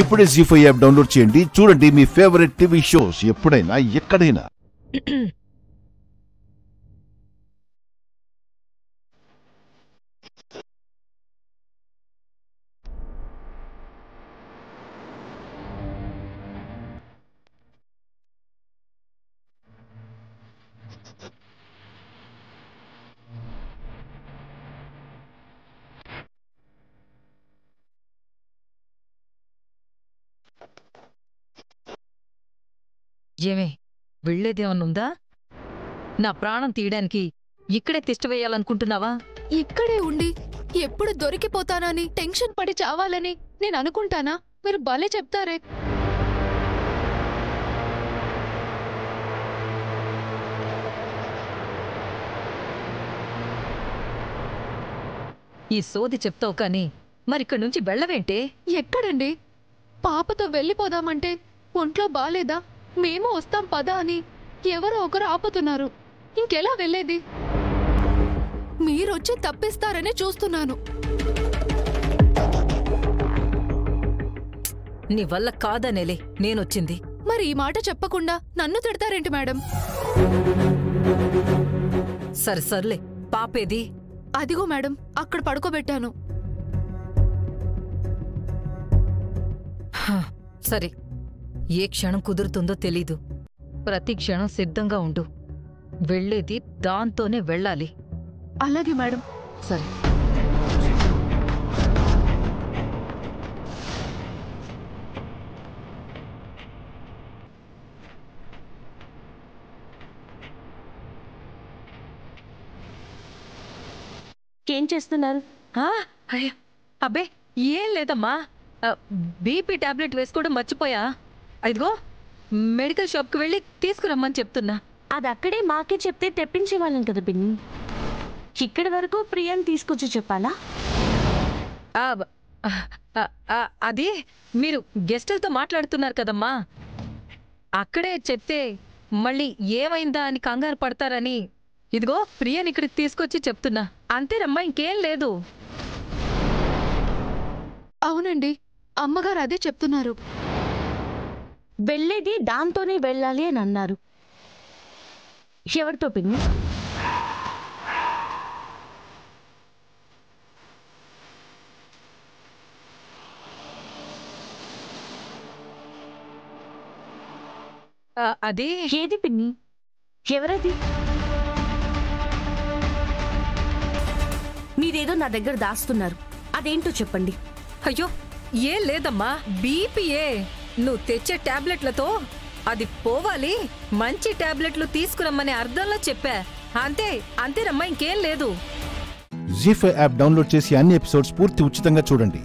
ఇప్పుడే జీ5 app download చేయండి. చూడండి మీ ఫేవరెట్ టీవీ షోస్ ఎప్పుడైనా ఎక్కడైనా. ఏమే వెళ్ళేదేమన్నుందా? నా ప్రాణం తీయడానికి ఇక్కడే తిష్టవేయాలనుకుంటున్నావా? ఇక్కడే ఉండి ఎప్పుడు దొరికిపోతానని టెన్షన్ పడి చావాలని నేను అనుకుంటానా? మీరు భలే చెప్తారే. ఈ సోది చెప్తావు కానీ మరిక్కడి నుంచి వెళ్ళవేంటే? ఎక్కడండి? పాపతో వెళ్ళిపోదామంటే ఒంట్లో బాలేదా, మేము వస్తాం పదా అని ఎవరో ఒకరు ఆపుతున్నారు. ఇంకెలా వెళ్ళేది? మీరొచ్చి తప్పిస్తారనే చూస్తున్నాను. నీ వల్ల కాదనేలే నేనొచ్చింది. మరి ఈ మాట చెప్పకుండా నన్ను తిడతారేంటి మేడం? సర్లే, పాపేది? అదిగో మేడం, అక్కడ పడుకోబెట్టాను. సరే, ఏ క్షణం కుదురుతుందో తెలీదు. ప్రతి క్షణం సిద్ధంగా ఉండు. వెళ్ళేది దాంతోనే వెళ్ళాలి. అలాగే మేడం. సరే. ఏం చేస్తున్నారు? అబ్బే ఏం లేదమ్మా, బీపీ టాబ్లెట్ వేసుకోవడం మర్చిపోయా. అదిగో మెడికల్ షాప్కి వెళ్ళి తీసుకురమ్మని చెప్తున్నా. అది అక్కడే మాకే చెప్తే తెప్పించే వాళ్ళం కదా పిన్ని. ఇక్కడి వరకు ప్రియాని తీసుకొచ్చి చెప్పాలా? అది మీరు గెస్టులతో మాట్లాడుతున్నారు కదమ్మా, అక్కడే చెప్తే మళ్ళీ ఏమైందా అని కంగారు పడతారని ఇదిగో ప్రియాని ఇక్కడికి తీసుకొచ్చి చెప్తున్నా. అంతేనమ్మా, ఇంకేం లేదు. అవునండి, అమ్మగారు అదే చెప్తున్నారు. వెళ్ళేది దాంతోనే వెళ్ళాలి అని అన్నారు. ఎవరితో పిన్ని? అది ఏది పిన్ని? ఎవరది? మీరేదో నా దగ్గర దాస్తున్నారు, అదేంటో చెప్పండి. అయ్యో ఏం లేదమ్మా, బీపీఏ. నువ్వు తెచ్చే టాబ్లెట్లతో అది పోవాలి, మంచి టాబ్లెట్లు తీసుకురమ్మనే అర్థంలో చెప్పా. అంతేనమ్మా, ఇంకేం లేదు. జీ5 యాప్ డౌన్లోడ్ చేసి అన్ని ఎపిసోడ్స్ పూర్తి ఉచితంగా చూడండి.